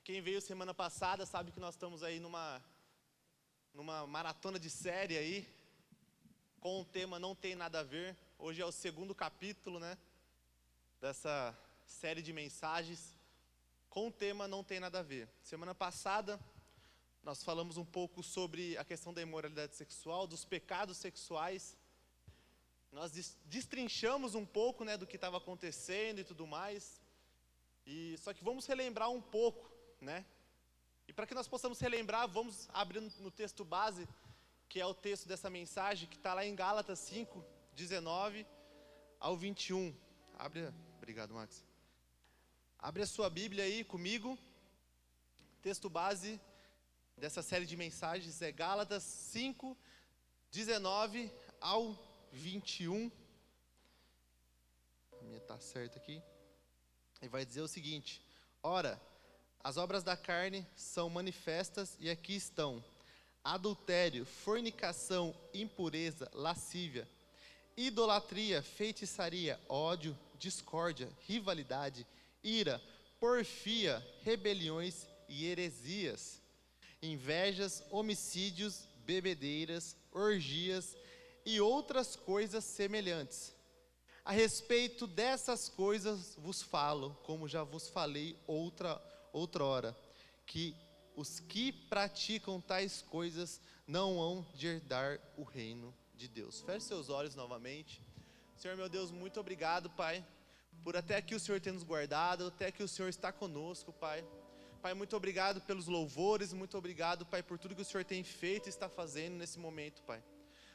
Quem veio semana passada sabe que nós estamos aí numa maratona de série aí, com o tema Não Tem Nada a Ver. Hoje é o segundo capítulo, né, dessa série de mensagens, com o tema Não Tem Nada a Ver. Semana passada, nós falamos um pouco sobre a questão da imoralidade sexual, dos pecados sexuais. Nós destrinchamos um pouco, né, do que estava acontecendo e tudo mais. Só que vamos relembrar um pouco, né? E para que nós possamos relembrar, vamos abrir no texto base, que é o texto dessa mensagem, que está lá em Gálatas 5, 19 ao 21. Obrigado, Max. Abre a sua Bíblia aí comigo. Texto base dessa série de mensagens é Gálatas 5, 19 ao 21. A minha está certa aqui. E vai dizer o seguinte: ora, as obras da carne são manifestas e aqui estão: adultério, fornicação, impureza, lascívia, idolatria, feitiçaria, ódio, discórdia, rivalidade, ira, porfia, rebeliões e heresias, invejas, homicídios, bebedeiras, orgias e outras coisas semelhantes. A respeito dessas coisas vos falo, como já vos falei outrora, que os que praticam tais coisas não hão de herdar o reino de Deus. Feche seus olhos novamente. Senhor meu Deus, muito obrigado, Pai, por até aqui o Senhor ter nos guardado, até aqui o Senhor está conosco, Pai. Pai, muito obrigado pelos louvores, muito obrigado, Pai, por tudo que o Senhor tem feito e está fazendo nesse momento, Pai.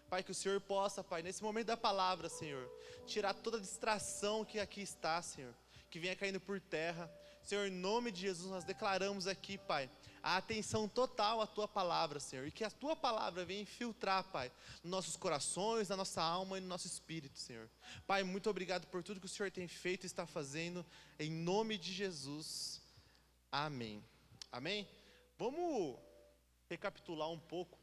Pai, que o Senhor possa, Pai, nesse momento da palavra, Senhor, tirar toda a distração que aqui está, Senhor, que venha caindo por terra. Senhor, em nome de Jesus, nós declaramos aqui, Pai, a atenção total à Tua palavra, Senhor, e que a Tua palavra venha infiltrar, Pai, nos nossos corações, na nossa alma e no nosso espírito, Senhor. Pai, muito obrigado por tudo que o Senhor tem feito e está fazendo, em nome de Jesus. Amém. Amém? Vamos recapitular um pouco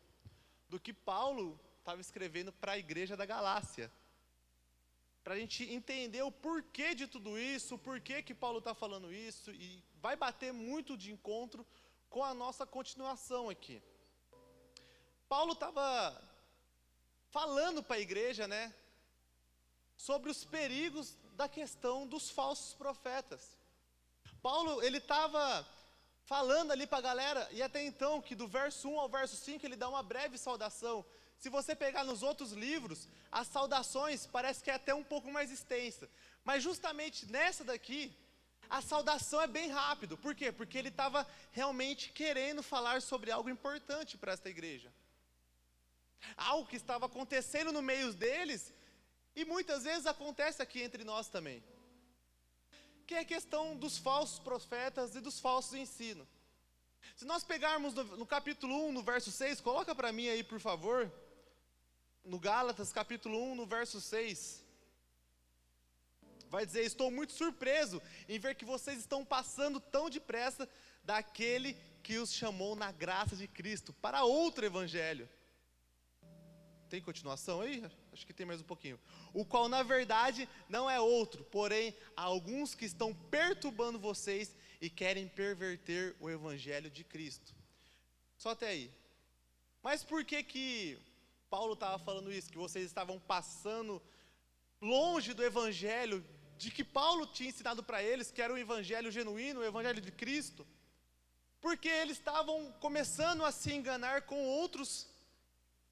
do que Paulo estava escrevendo para a igreja da Galácia, para a gente entender o porquê de tudo isso, o porquê que Paulo está falando isso, e vai bater muito de encontro com a nossa continuação aqui. Paulo estava falando para a igreja, né, sobre os perigos da questão dos falsos profetas. Paulo, ele estava falando ali para a galera, e até então, que do verso 1 ao verso 5, ele dá uma breve saudação. Se você pegar nos outros livros, as saudações parece que é até um pouco mais extensa. Mas justamente nessa daqui, a saudação é bem rápido. Por quê? Porque ele estava realmente querendo falar sobre algo importante para esta igreja. Algo que estava acontecendo no meio deles, e muitas vezes acontece aqui entre nós também. Que é a questão dos falsos profetas e dos falsos ensinos. Se nós pegarmos no capítulo 1, no verso 6, coloca para mim aí, por favor. No Gálatas, capítulo 1, no verso 6, vai dizer: estou muito surpreso em ver que vocês estão passando tão depressa daquele que os chamou na graça de Cristo para outro evangelho. Tem continuação aí? Acho que tem mais um pouquinho. O qual na verdade não é outro, porém há alguns que estão perturbando vocês e querem perverter o evangelho de Cristo. Só até aí. Mas por que Paulo estava falando isso? Que vocês estavam passando longe do evangelho de que Paulo tinha ensinado para eles, que era o evangelho genuíno, o evangelho de Cristo. Porque eles estavam começando a se enganar com outros,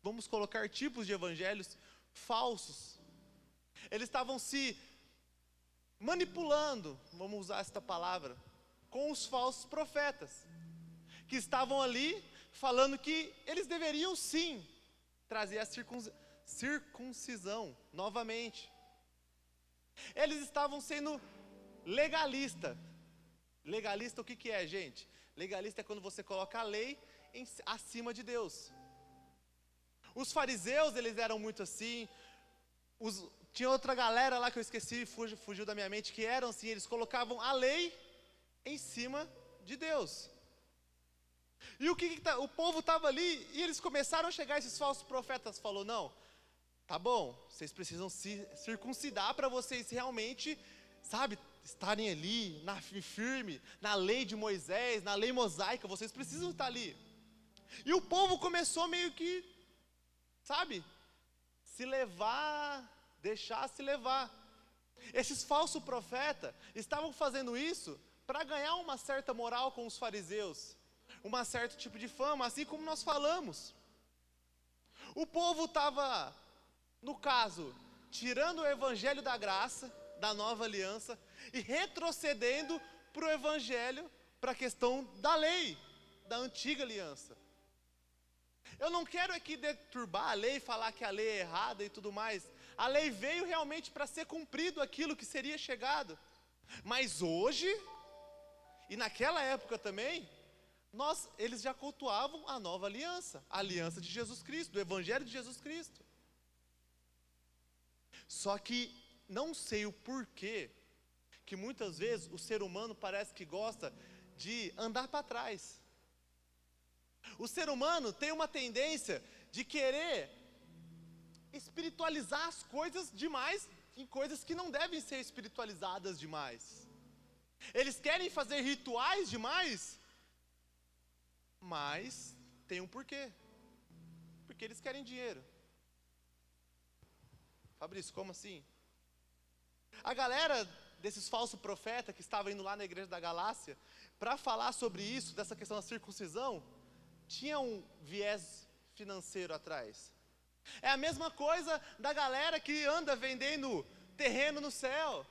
vamos colocar, tipos de evangelhos falsos. Eles estavam se manipulando, vamos usar esta palavra, com os falsos profetas, que estavam ali falando que eles deveriam sim trazer a circuncisão novamente. Eles estavam sendo legalista. Legalista o que é, gente? Legalista é quando você coloca a lei acima de Deus. Os fariseus, eles eram muito assim. Tinha outra galera lá que eu esqueci, fugiu da minha mente, que eram assim, eles colocavam a lei em cima de Deus. E o povo estava ali, e eles começaram a chegar, esses falsos profetas, falou: não, tá bom, vocês precisam se circuncidar para vocês realmente, sabe, estarem ali, firme, na lei de Moisés, na lei mosaica, vocês precisam estar ali. E o povo começou meio que, sabe, se levar, deixar se levar. Esses falsos profetas estavam fazendo isso para ganhar uma certa moral com os fariseus, um certo tipo de fama, assim como nós falamos. O povo estava, no caso, tirando o evangelho da graça, da nova aliança, e retrocedendo para o evangelho, para a questão da lei, da antiga aliança. Eu não quero aqui deturbar a lei, falar que a lei é errada e tudo mais. A lei veio realmente para ser cumprido aquilo que seria chegado. Mas hoje, e naquela época também, eles já cultuavam a nova aliança, a aliança de Jesus Cristo, do evangelho de Jesus Cristo. Só que não sei o porquê que muitas vezes o ser humano parece que gosta de andar para trás. O ser humano tem uma tendência de querer espiritualizar as coisas demais em coisas que não devem ser espiritualizadas demais. Eles querem fazer rituais demais, mas tem um porquê. Porque eles querem dinheiro. Fabrício, como assim? A galera desses falsos profetas que estavam indo lá na igreja da Galácia para falar sobre isso, dessa questão da circuncisão, tinha um viés financeiro atrás. É a mesma coisa da galera que anda vendendo terreno no céu.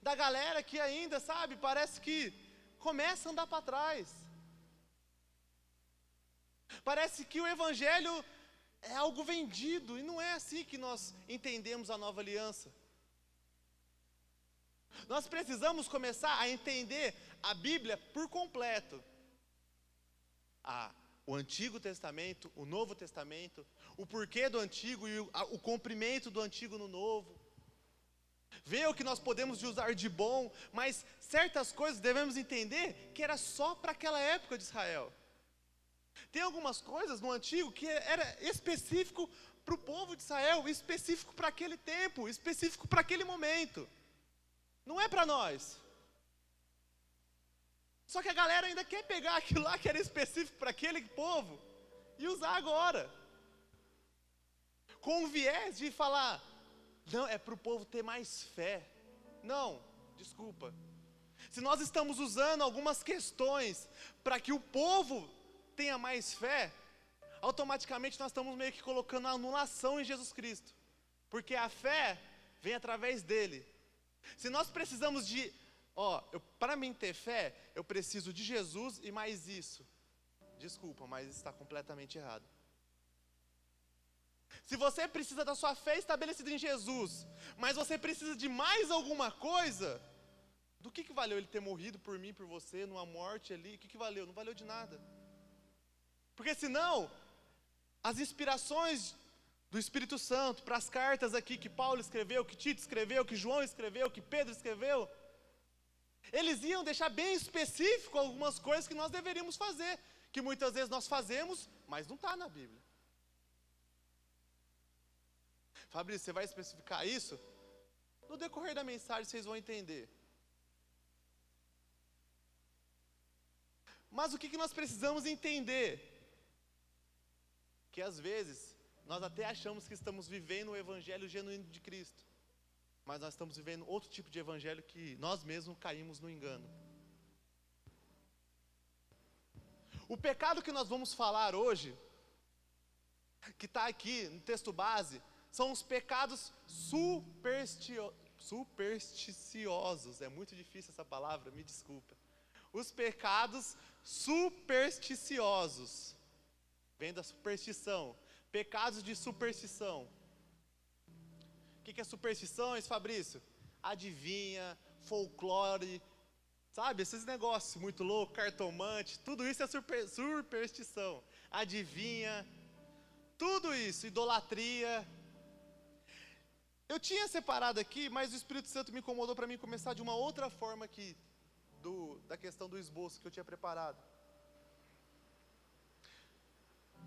Da galera que ainda, sabe, parece que começa a andar para trás. Parece que o evangelho é algo vendido, e não é assim que nós entendemos a nova aliança. Nós precisamos começar a entender a Bíblia por completo. O Antigo Testamento, o Novo Testamento, o porquê do Antigo e o cumprimento do Antigo no Novo. Ver o que nós podemos usar de bom, mas certas coisas devemos entender que era só para aquela época de Israel. Tem algumas coisas no Antigo que era específico para o povo de Israel, específico para aquele tempo, específico para aquele momento. Não é para nós. Só que a galera ainda quer pegar aquilo lá que era específico para aquele povo e usar agora. Com o viés de falar, não, é para o povo ter mais fé. Não, desculpa. Se nós estamos usando algumas questões para que o povo tenha mais fé, automaticamente nós estamos meio que colocando a anulação em Jesus Cristo. Porque a fé vem através dele. Se nós precisamos de, para mim ter fé, eu preciso de Jesus e mais isso. Desculpa, mas está completamente errado. Se você precisa da sua fé estabelecida em Jesus, mas você precisa de mais alguma coisa, do que valeu ele ter morrido por mim, por você, numa morte ali? O que valeu? Não valeu de nada. Porque senão, as inspirações do Espírito Santo para as cartas aqui que Paulo escreveu, que Tito escreveu, que João escreveu, que Pedro escreveu, eles iam deixar bem específico algumas coisas que nós deveríamos fazer, que muitas vezes nós fazemos, mas não está na Bíblia. Fabrício, você vai especificar isso? No decorrer da mensagem vocês vão entender. Mas o que nós precisamos entender? Que às vezes, nós até achamos que estamos vivendo o evangelho genuíno de Cristo, mas nós estamos vivendo outro tipo de evangelho que nós mesmos caímos no engano. O pecado que nós vamos falar hoje, que está aqui no texto base, são os pecados supersticiosos. É muito difícil essa palavra, me desculpa. Os pecados supersticiosos. Vem da superstição. Pecados de superstição. O que é superstição, Fabrício? Adivinha, folclore, sabe? Esses negócios muito loucos, cartomante, tudo isso é superstição. Adivinha, tudo isso, idolatria. Eu tinha separado aqui, mas o Espírito Santo me incomodou para mim começar de uma outra forma aqui, da questão do esboço que eu tinha preparado.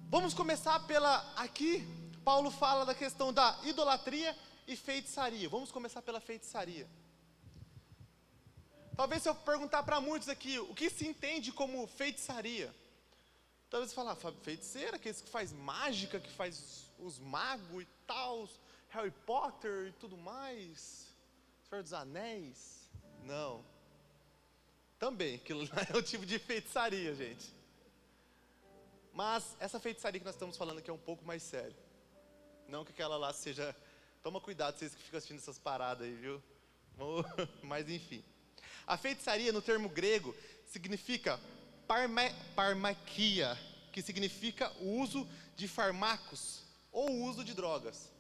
Vamos começar aqui, Paulo fala da questão da idolatria e feitiçaria. Vamos começar pela feitiçaria. Talvez se eu perguntar para muitos aqui, o que se entende como feitiçaria? Talvez você fale, feiticeira, aqueles que faz mágica, que faz os magos e tal, Harry Potter e tudo mais, Senhor dos Anéis. Não. Também, aquilo lá é um tipo de feitiçaria, gente. Mas essa feitiçaria que nós estamos falando aqui é um pouco mais sério. Não que aquela lá seja... Toma cuidado vocês que ficam assistindo essas paradas aí, viu? Mas enfim. A feitiçaria, no termo grego, significa parmaquia, que significa o uso de fármacos ou o uso de drogas.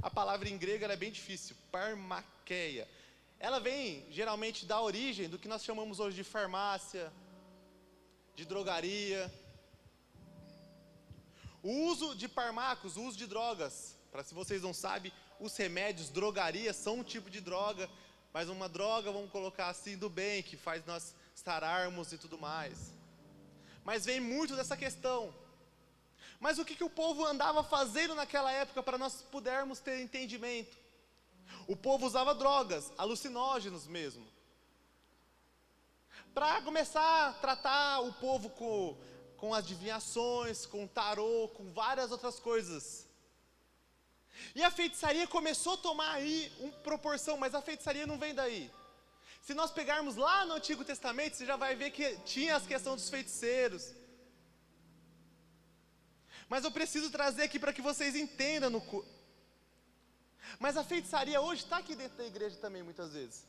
A palavra em grego ela é bem difícil, parmaqueia. Ela vem geralmente da origem do que nós chamamos hoje de farmácia, de drogaria. O uso de fármacos, o uso de drogas, para se vocês não sabem, os remédios, drogarias são um tipo de droga, mas uma droga, vamos colocar assim, do bem, que faz nós sararmos e tudo mais. Mas vem muito dessa questão. Mas o que o povo andava fazendo naquela época para nós pudermos ter entendimento? O povo usava drogas, alucinógenos mesmo. Para começar a tratar o povo com adivinhações, com tarô, com várias outras coisas. E a feitiçaria começou a tomar aí uma proporção, mas a feitiçaria não vem daí. Se nós pegarmos lá no Antigo Testamento, você já vai ver que tinha as questões dos feiticeiros. Mas eu preciso trazer aqui para que vocês entendam. Mas a feitiçaria hoje está aqui dentro da igreja também, muitas vezes.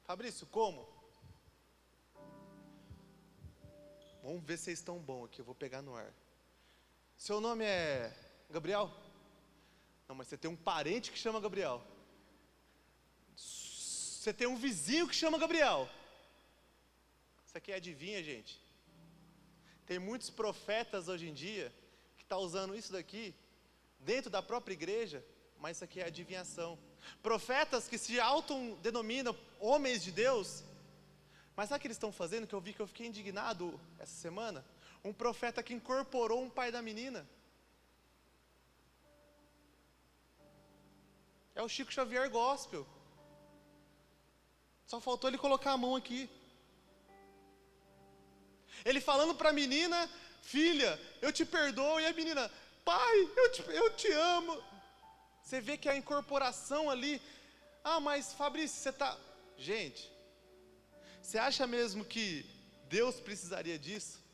Fabrício, como? Vamos ver se vocês estão bons aqui, eu vou pegar no ar. Seu nome é Gabriel? Não, mas você tem um parente que chama Gabriel. Você tem um vizinho que chama Gabriel. Isso aqui é adivinha, gente. Tem muitos profetas hoje em dia que estão usando isso daqui dentro da própria igreja, mas isso aqui é adivinhação. Profetas que se autodenominam homens de Deus, mas sabe o que eles estão fazendo? Que eu vi que eu fiquei indignado essa semana. Um profeta que incorporou um pai da menina. É o Chico Xavier Gospel. Só faltou ele colocar a mão aqui. Ele falando para a menina, filha, eu te perdoo. E a menina, pai, eu te amo. Você vê que a incorporação ali. Ah, mas Fabrício, você está... Gente, você acha mesmo que Deus precisaria disso?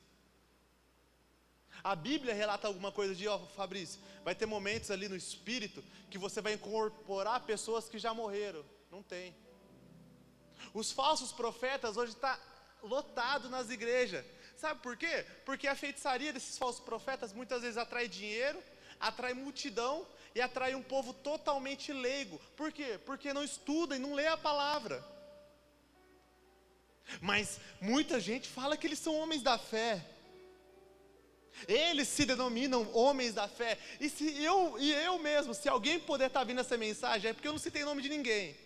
A Bíblia relata alguma coisa de, Fabrício, vai ter momentos ali no Espírito que você vai incorporar pessoas que já morreram. Não tem. Os falsos profetas hoje estão lotados nas igrejas. Sabe por quê? Porque a feitiçaria desses falsos profetas muitas vezes atrai dinheiro, atrai multidão e atrai um povo totalmente leigo. Por quê? Porque não estuda e não lê a palavra. Mas muita gente fala que eles são homens da fé. Eles se denominam homens da fé. E eu mesmo, se alguém puder estar vindo essa mensagem, é porque eu não citei o nome de ninguém.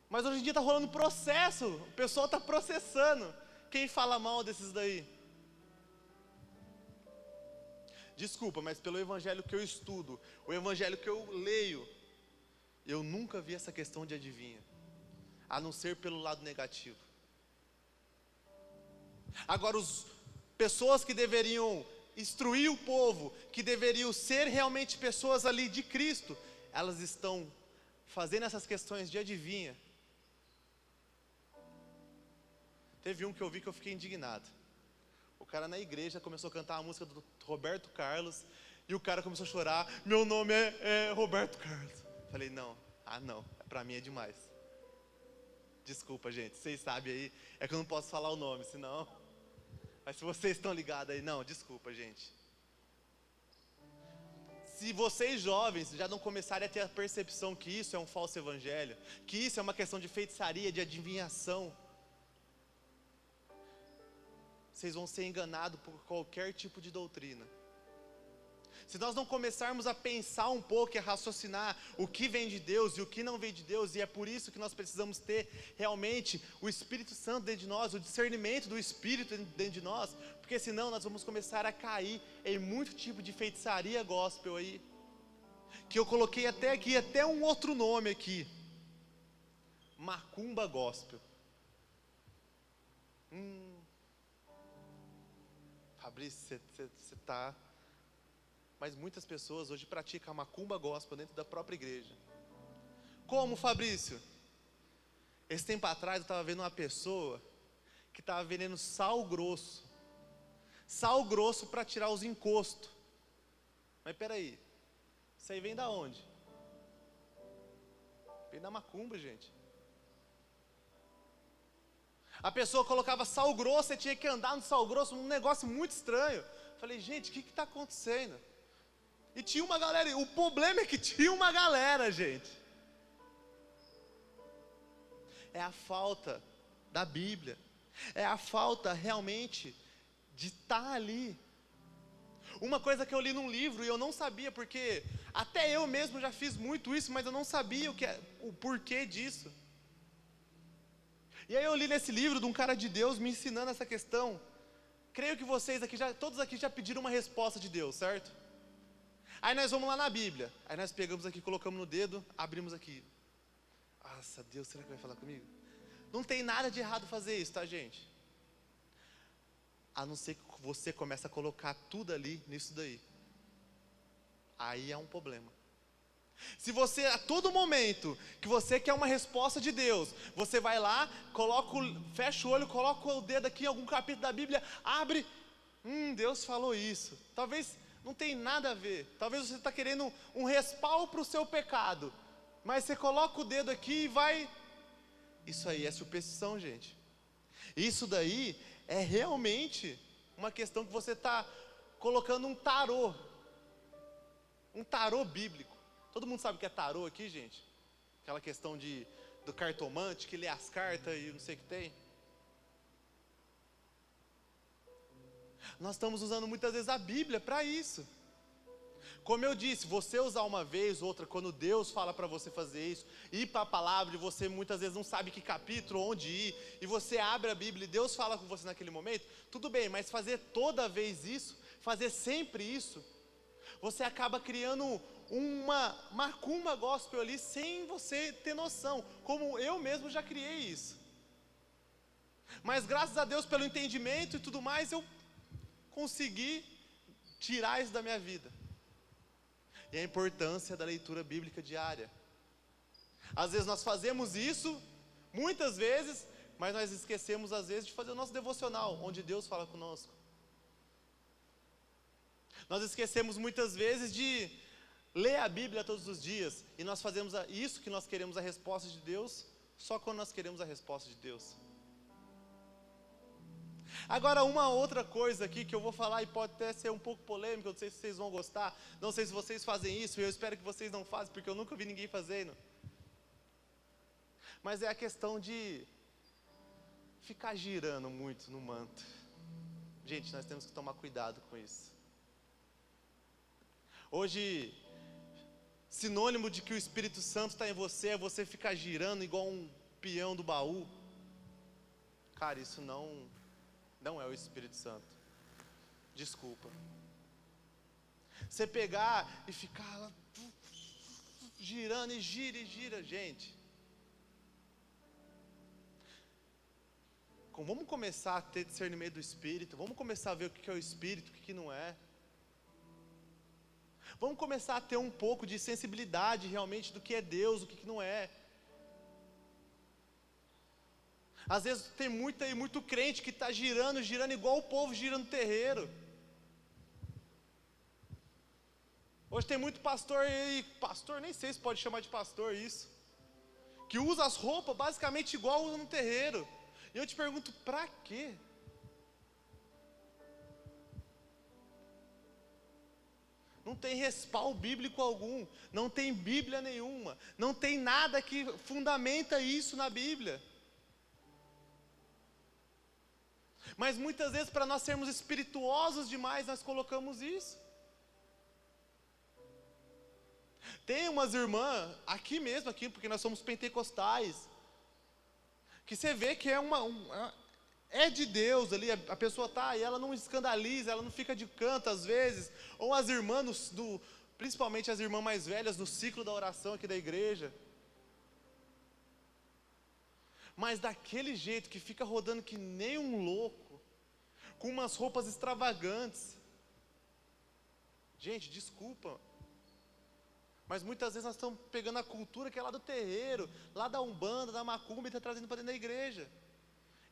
Mas hoje em dia está rolando processo, o pessoal está processando quem fala mal desses daí. Desculpa, mas pelo evangelho que eu estudo, o evangelho que eu leio, eu nunca vi essa questão de adivinha, a não ser pelo lado negativo. Agora, pessoas que deveriam instruir o povo, que deveriam ser realmente pessoas ali de Cristo, elas estão fazendo essas questões de adivinha. Teve um que eu vi que eu fiquei indignado. O cara na igreja começou a cantar a música do Roberto Carlos, e o cara começou a chorar, meu nome é Roberto Carlos. Falei, não, pra mim é demais. Desculpa, gente, vocês sabem aí, é que eu não posso falar o nome, senão... Mas se vocês estão ligados aí, não, desculpa, gente. Se vocês jovens já não começarem a ter a percepção que isso é um falso evangelho, que isso é uma questão de feitiçaria, de adivinhação, vocês vão ser enganados por qualquer tipo de doutrina. Se nós não começarmos a pensar um pouco e a raciocinar o que vem de Deus e o que não vem de Deus, e é por isso que nós precisamos ter realmente o Espírito Santo dentro de nós, o discernimento do Espírito dentro de nós, porque senão nós vamos começar a cair em muito tipo de feitiçaria gospel aí, que eu coloquei até aqui, até um outro nome aqui, macumba gospel. Fabrício, você tá... Mas muitas pessoas hoje praticam a macumba gospel dentro da própria igreja. Como, Fabrício? Esse tempo atrás eu estava vendo uma pessoa que estava vendendo sal grosso. Sal grosso para tirar os encostos. Mas peraí, isso aí vem da onde? Vem da macumba, gente. A pessoa colocava sal grosso e tinha que andar no sal grosso, um negócio muito estranho. Falei, gente, o que está acontecendo? E tinha uma galera, o problema é que tinha uma galera, gente. É a falta da Bíblia. É a falta realmente de estar ali. Uma coisa que eu li num livro e eu não sabia, porque até eu mesmo já fiz muito isso, mas eu não sabia o porquê disso. E aí eu li nesse livro de um cara de Deus me ensinando essa questão. Creio que vocês aqui, todos aqui já pediram uma resposta de Deus, certo? Aí nós vamos lá na Bíblia. Aí nós pegamos aqui, colocamos no dedo, abrimos aqui. Nossa, Deus, será que vai falar comigo? Não tem nada de errado fazer isso, tá, gente? A não ser que você comece a colocar tudo ali, nisso daí. Aí é um problema. Se você, a todo momento, que você quer uma resposta de Deus, você vai lá, fecha o olho, coloca o dedo aqui em algum capítulo da Bíblia, abre, Deus falou isso. Talvez não tenha nada a ver. Talvez você está querendo um respaldo para o seu pecado. Mas você coloca o dedo aqui e vai... Isso aí é superstição, gente. Isso daí é realmente uma questão que você está colocando um tarô. Um tarô bíblico. Todo mundo sabe o que é tarô aqui, gente? Aquela questão do cartomante que lê as cartas e não sei o que tem. Nós estamos usando muitas vezes a Bíblia para isso. Como eu disse, você usar uma vez, outra, quando Deus fala para você fazer isso, ir para a palavra e você muitas vezes não sabe que capítulo, onde ir, e você abre a Bíblia e Deus fala com você naquele momento, tudo bem, mas fazer toda vez isso, fazer sempre isso, você acaba criando uma macumba gospel ali sem você ter noção, como eu mesmo já criei isso. Mas graças a Deus pelo entendimento e tudo mais, eu consegui tirar isso da minha vida. E a importância da leitura bíblica diária. Às vezes nós fazemos isso, muitas vezes, mas nós esquecemos às vezes de fazer o nosso devocional, onde Deus fala conosco. Nós esquecemos muitas vezes de ler a Bíblia todos os dias, e nós fazemos isso que nós queremos a resposta de Deus, só quando nós queremos a resposta de Deus. Agora uma outra coisa aqui que eu vou falar e pode até ser um pouco polêmica, eu não sei se vocês vão gostar, não sei se vocês fazem isso, e eu espero que vocês não façam, porque eu nunca vi ninguém fazendo. Mas é a questão de ficar girando muito no manto. Gente, nós temos que tomar cuidado com isso. Hoje, sinônimo de que o Espírito Santo está em você é você ficar girando igual um peão do baú. Cara, isso não é o Espírito Santo. Desculpa. Você pegar e ficar lá, girando e gira, gente. Vamos começar a ter discernimento do Espírito. Vamos começar a ver o que é o Espírito, o que não é. Vamos começar a ter um pouco de sensibilidade realmente do que é Deus, o que não é. Às vezes tem muito crente que está girando igual o povo gira no terreiro. Hoje tem muito pastor, nem sei se pode chamar de pastor isso, que usa as roupas basicamente igual usa no terreiro. E eu te pergunto, pra quê? Não tem respaldo bíblico algum, não tem Bíblia nenhuma, não tem nada que fundamenta isso na Bíblia. Mas muitas vezes para nós sermos espirituosos demais, nós colocamos isso. Tem umas irmãs, aqui mesmo, porque nós somos pentecostais, que você vê que é de Deus ali, a pessoa está, e ela não escandaliza, ela não fica de canto às vezes, ou as irmãs, principalmente as irmãs mais velhas, no ciclo da oração aqui da igreja. Mas daquele jeito que fica rodando que nem um louco, com umas roupas extravagantes. Gente, desculpa, mas muitas vezes nós estamos pegando a cultura que é lá do terreiro, lá da Umbanda, da Macumba, e está trazendo para dentro da igreja.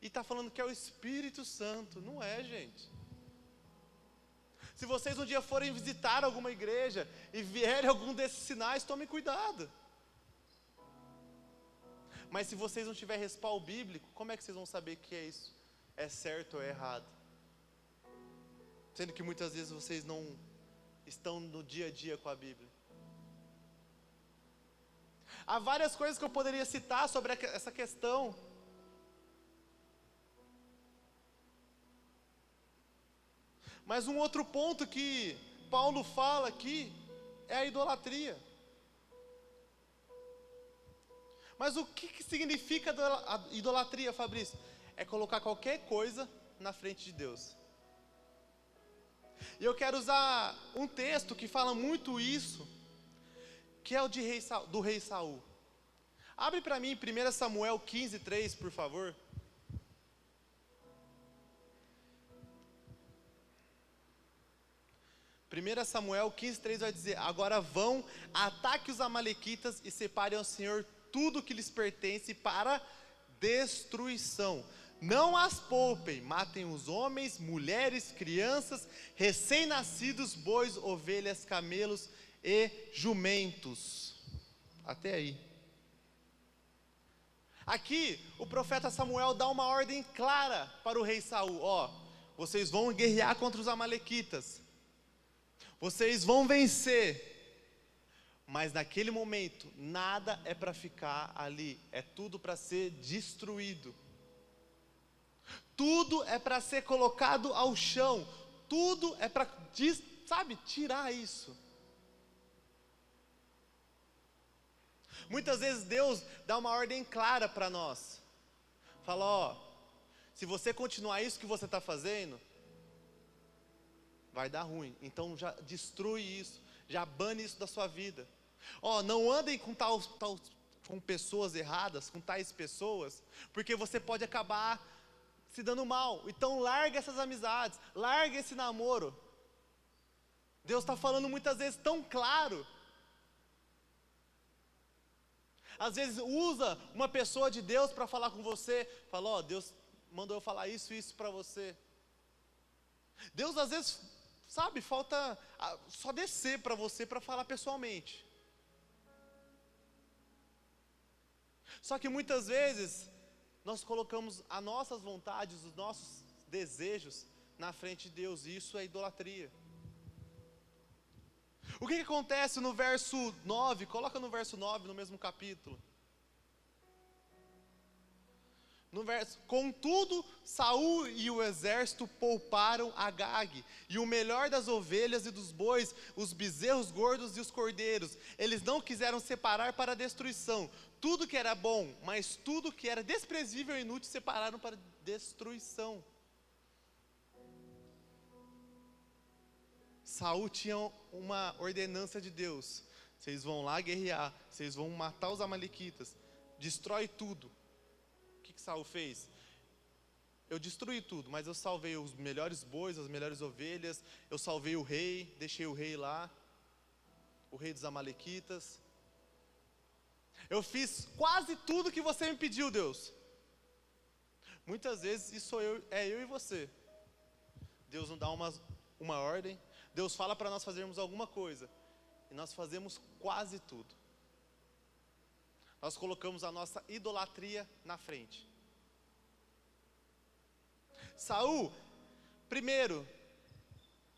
E está falando que é o Espírito Santo. Não é, gente. Se vocês um dia forem visitar alguma igreja e vierem algum desses sinais, tomem cuidado. Mas se vocês não tiverem respaldo bíblico, como é que vocês vão saber que é isso? É certo ou é errado? Sendo que muitas vezes vocês não estão no dia a dia com a Bíblia. Há várias coisas que eu poderia citar sobre essa questão. Mas um outro ponto que Paulo fala aqui é a idolatria. Mas o que significa a idolatria, Fabrício? É colocar qualquer coisa na frente de Deus. E eu quero usar um texto que fala muito isso, que é o do rei Saul. Abre para mim 1 Samuel 15:3, por favor. Primeira Samuel 15:3 vai dizer: agora vão, ataque os amalequitas e separem ao Senhor tudo que lhes pertence para destruição. Não as poupem, matem os homens, mulheres, crianças, recém-nascidos, bois, ovelhas, camelos e jumentos. Até aí. Aqui, o profeta Samuel dá uma ordem clara para o rei Saul: ó, vocês vão guerrear contra os amalequitas, vocês vão vencer, mas naquele momento, nada é para ficar ali, é tudo para ser destruído. Tudo é para ser colocado ao chão, tudo é para, tirar isso. Muitas vezes Deus dá uma ordem clara para nós. Fala, ó, se você continuar isso que você está fazendo, vai dar ruim. Então já destrui isso, já bane isso da sua vida. Ó, não andem com com pessoas erradas, com tais pessoas, porque você pode acabar se dando mal. Então larga essas amizades, larga esse namoro. Deus está falando muitas vezes tão claro. Às vezes usa uma pessoa de Deus para falar com você. Fala, ó, Deus mandou eu falar isso e isso para você. Deus às vezes, falta só descer para você para falar pessoalmente. Só que muitas vezes nós colocamos as nossas vontades, os nossos desejos na frente de Deus, e isso é idolatria. O que acontece no verso 9? Coloca no verso 9, no mesmo capítulo. No verso: contudo, Saul e o exército pouparam Agag, e o melhor das ovelhas e dos bois, os bezerros gordos e os cordeiros. Eles não quiseram separar para a destruição tudo que era bom, mas tudo que era desprezível e inútil separaram para destruição. Saul tinha uma ordenança de Deus: vocês vão lá guerrear, vocês vão matar os amalequitas, destrói tudo. O que Saul fez? Eu destruí tudo, mas eu salvei os melhores bois, as melhores ovelhas, eu salvei o rei, deixei o rei lá, o rei dos amalequitas. Eu fiz quase tudo que você me pediu, Deus. Muitas vezes isso é eu e você. Deus não dá uma ordem, Deus fala para nós fazermos alguma coisa, e nós fazemos quase tudo. Nós colocamos a nossa idolatria na frente. Saul, primeiro,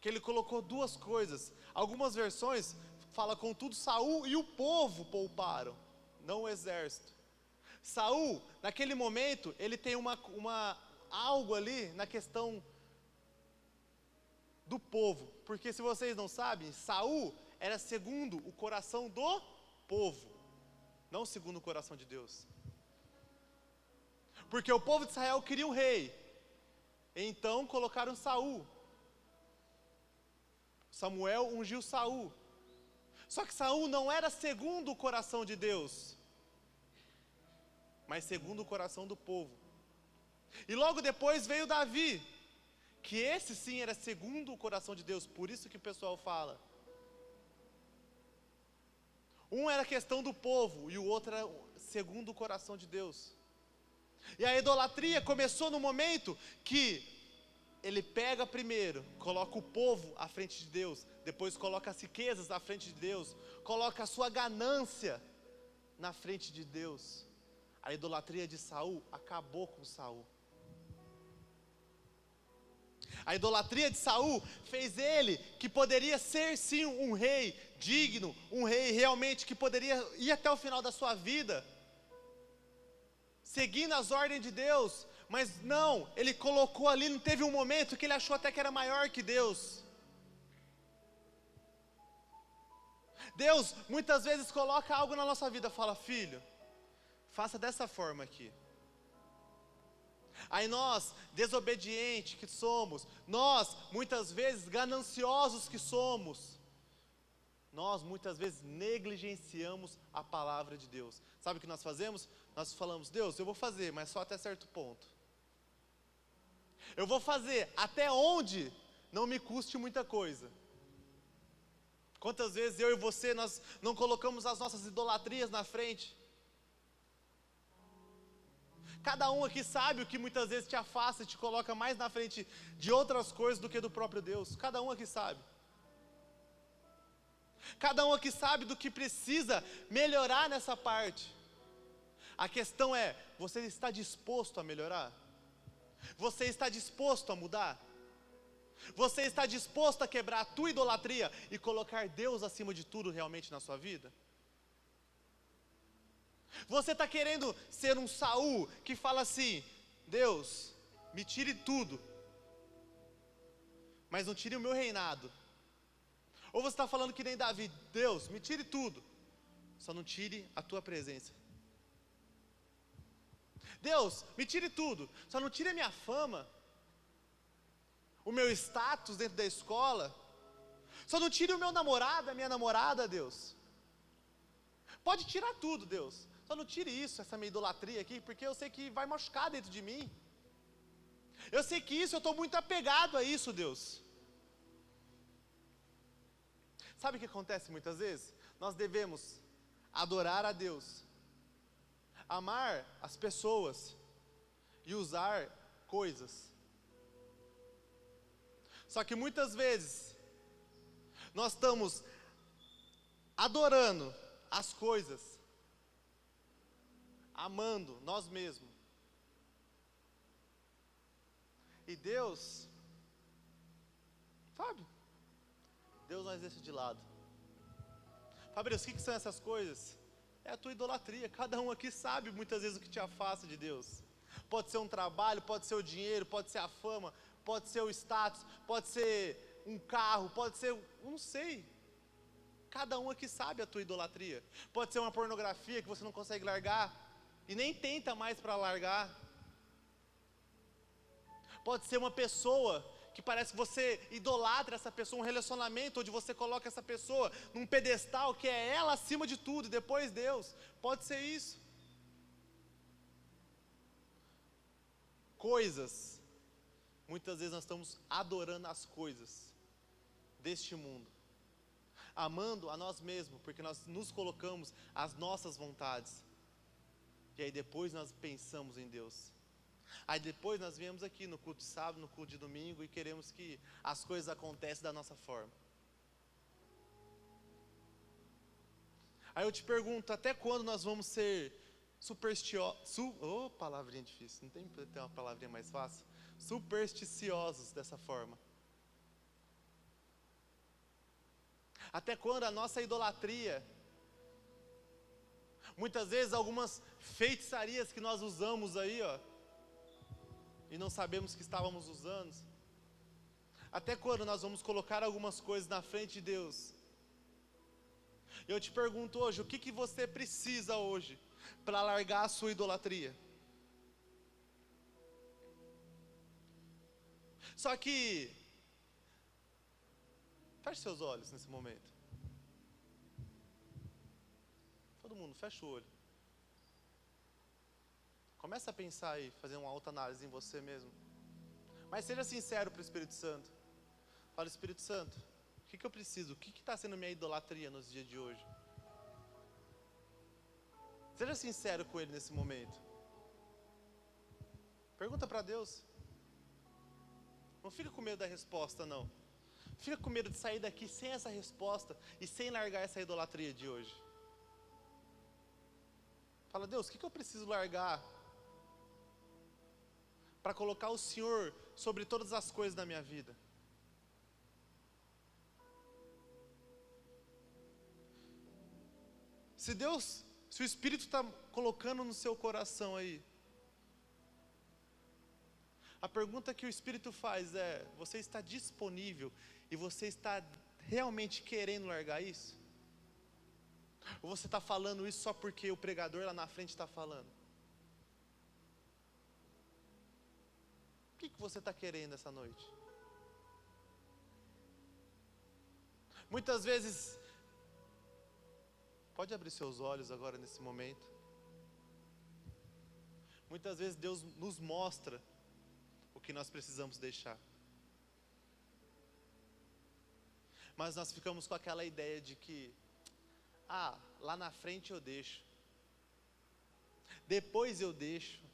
que ele colocou duas coisas. Algumas versões falam: contudo, Saul e o povo pouparam, não o exército. Saul, naquele momento, ele tem algo ali na questão do povo. Porque se vocês não sabem, Saul era segundo o coração do povo, não segundo o coração de Deus. Porque o povo de Israel queria um rei, então colocaram Saul. Samuel ungiu Saul. Só que Saul não era segundo o coração de Deus. mas segundo o coração do povo. E logo depois veio Davi, que esse sim era segundo o coração de Deus, por isso que o pessoal fala. Um era a questão do povo e o outro era segundo o coração de Deus. E a idolatria começou no momento que ele pega primeiro, coloca o povo à frente de Deus, depois coloca as riquezas à frente de Deus, coloca a sua ganância na frente de Deus. A idolatria de Saul acabou com Saul. A idolatria de Saul fez ele, que poderia ser sim um rei digno, um rei realmente que poderia ir até o final da sua vida, seguindo as ordens de Deus, mas não, ele colocou ali, não teve um momento que ele achou até que era maior que Deus. Deus muitas vezes coloca algo na nossa vida, fala: filho, faça dessa forma aqui. Aí nós, desobedientes que somos, nós muitas vezes gananciosos que somos, nós muitas vezes negligenciamos a palavra de Deus. Sabe o que nós fazemos? Nós falamos: Deus, eu vou fazer, mas só até certo ponto. Eu vou fazer até onde não me custe muita coisa. Quantas vezes eu e você, nós não colocamos as nossas idolatrias na frente? Cada um aqui sabe o que muitas vezes te afasta e te coloca mais na frente de outras coisas do que do próprio Deus. Cada um aqui sabe. Cada um aqui sabe do que precisa melhorar nessa parte. A questão é, você está disposto a melhorar? Você está disposto a mudar? Você está disposto a quebrar a tua idolatria e colocar Deus acima de tudo realmente na sua vida? Você está querendo ser um Saul que fala assim: Deus, me tire tudo, mas não tire o meu reinado. Ou você está falando que nem Davi: Deus, me tire tudo, só não tire a tua presença. Deus, me tire tudo, só não tire a minha fama, o meu status dentro da escola, só não tire o meu namorado, a minha namorada, Deus. Pode tirar tudo, Deus, só não tire isso, essa minha idolatria aqui, porque eu sei que vai machucar dentro de mim. Eu sei que isso, eu estou muito apegado a isso, Deus. Sabe o que acontece muitas vezes? Nós devemos adorar a Deus, amar as pessoas e usar coisas. Só que muitas vezes nós estamos adorando as coisas, amando nós mesmos. E Deus, sabe? Deus nós deixa de lado. Fabrício, o que são essas coisas? É a tua idolatria. Cada um aqui sabe muitas vezes o que te afasta de Deus. Pode ser um trabalho, pode ser o dinheiro, pode ser a fama, pode ser o status, pode ser um carro, pode ser, não sei. Cada um aqui sabe a tua idolatria. Pode ser uma pornografia que você não consegue largar e nem tenta mais para largar. Pode ser uma pessoa que parece que você idolatra essa pessoa, um relacionamento onde você coloca essa pessoa num pedestal que é ela acima de tudo e depois Deus. Pode ser isso. Coisas. Muitas vezes nós estamos adorando as coisas deste mundo, amando a nós mesmos, porque nós nos colocamos as nossas vontades. E aí depois nós pensamos em Deus. Aí depois nós viemos aqui no culto de sábado, no culto de domingo e queremos que as coisas aconteçam da nossa forma. Aí eu te pergunto, até quando nós vamos ser supersticiosos? Palavrinha difícil, não tem uma palavrinha mais fácil? Supersticiosos dessa forma. Até quando a nossa idolatria, muitas vezes algumas feitiçarias que nós usamos aí, e não sabemos que estávamos usando. Até quando nós vamos colocar algumas coisas na frente de Deus? Eu te pergunto hoje, o que você precisa hoje para largar a sua idolatria? Só que, feche seus olhos nesse momento. Todo mundo, fecha o olho. Começa a pensar aí, fazer uma autoanálise em você mesmo. Mas seja sincero para o Espírito Santo. Fala, Espírito Santo, o que eu preciso? O que está sendo minha idolatria nos dias de hoje? Seja sincero com Ele nesse momento. Pergunta para Deus. Não fica com medo da resposta, não. Fica com medo de sair daqui sem essa resposta e sem largar essa idolatria de hoje. Fala, Deus, o que eu preciso largar para colocar o Senhor sobre todas as coisas da minha vida? Se o Espírito está colocando no seu coração aí, a pergunta que o Espírito faz é: você está disponível e você está realmente querendo largar isso? Ou você está falando isso só porque o pregador lá na frente está falando? O que você está querendo essa noite? Muitas vezes, pode abrir seus olhos agora nesse momento. Muitas vezes Deus nos mostra o que nós precisamos deixar. Mas nós ficamos com aquela ideia de que, lá na frente eu deixo. Depois eu deixo.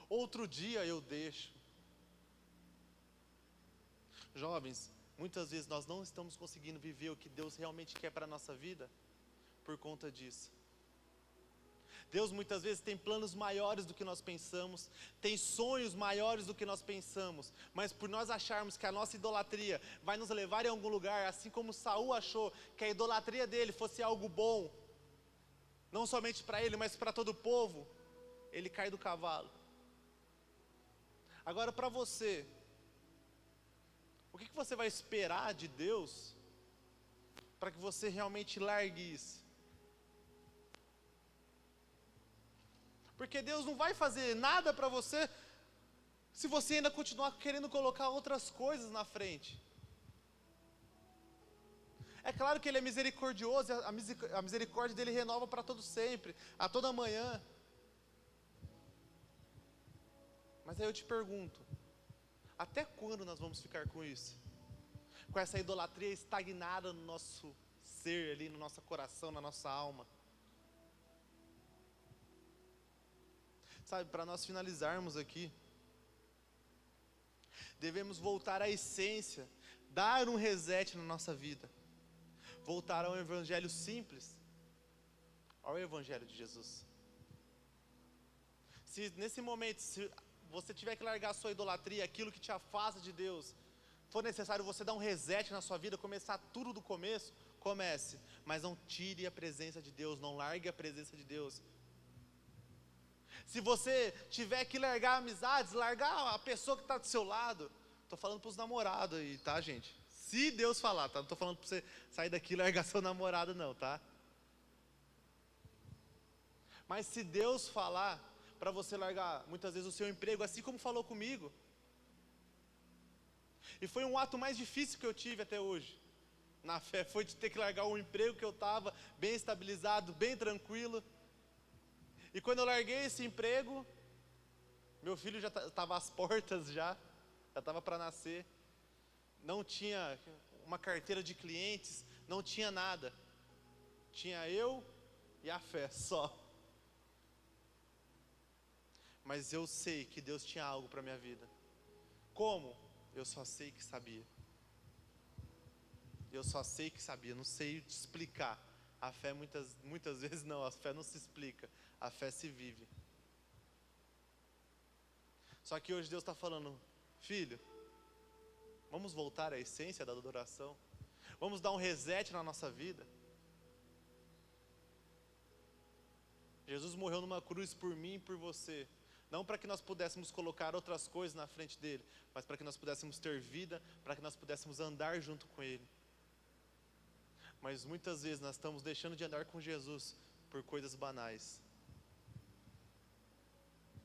Outro dia eu deixo. Jovens, muitas vezes nós não estamos conseguindo viver o que Deus realmente quer para a nossa vida por conta disso. Deus muitas vezes tem planos maiores do que nós pensamos, tem sonhos maiores do que nós pensamos, mas por nós acharmos que a nossa idolatria vai nos levar em algum lugar, assim como Saul achou que a idolatria dele fosse algo bom, não somente para ele, mas para todo o povo, ele cai do cavalo. Agora para você, o que você vai esperar de Deus para que você realmente largue isso? Porque Deus não vai fazer nada para você se você ainda continuar querendo colocar outras coisas na frente. É claro que Ele é misericordioso, a misericórdia dEle renova para todo sempre, a toda manhã. Mas aí eu te pergunto, até quando nós vamos ficar com isso? Com essa idolatria estagnada no nosso ser ali, no nosso coração, na nossa alma? Sabe, para nós finalizarmos aqui, devemos voltar à essência, dar um reset na nossa vida, voltar ao evangelho simples, ao evangelho de Jesus. Se nesse momento, se você tiver que largar a sua idolatria, aquilo que te afasta de Deus, for necessário você dar um reset na sua vida, começar tudo do começo, comece, mas não tire a presença de Deus, não largue a presença de Deus. Se você tiver que largar amizades, largar a pessoa que está do seu lado, estou falando para os namorados aí, tá, gente? Se Deus falar, tá? Não estou falando para você sair daqui e largar seu namorado não, tá? Mas se Deus falar para você largar, muitas vezes, o seu emprego, assim como falou comigo, e foi um ato mais difícil que eu tive até hoje, na fé, foi de ter que largar o emprego que eu estava, bem estabilizado, bem tranquilo. E quando eu larguei esse emprego, meu filho já estava às portas já estava para nascer, não tinha uma carteira de clientes, não tinha nada, tinha eu e a fé só. Mas eu sei que Deus tinha algo para a minha vida. Como? Eu só sei que sabia. Eu só sei que sabia, não sei te explicar. A fé muitas vezes não, a fé não se explica, a fé se vive. Só que hoje Deus está falando, filho, vamos voltar à essência da adoração, vamos dar um reset na nossa vida. Jesus morreu numa cruz por mim e por você, não para que nós pudéssemos colocar outras coisas na frente dele, mas para que nós pudéssemos ter vida, para que nós pudéssemos andar junto com ele. Mas muitas vezes nós estamos deixando de andar com Jesus por coisas banais.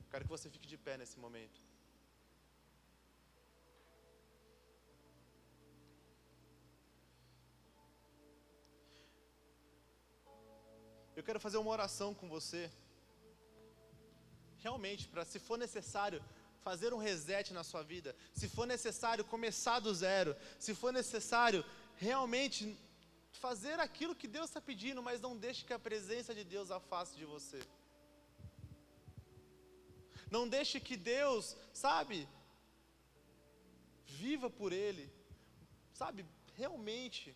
Quero que você fique de pé nesse momento. Eu quero fazer uma oração com você. realmente, para, se for necessário, fazer um reset na sua vida, se for necessário começar do zero, se for necessário realmente fazer aquilo que Deus está pedindo, mas não deixe que a presença de Deus afaste de você. Não deixe que Deus, viva por Ele, realmente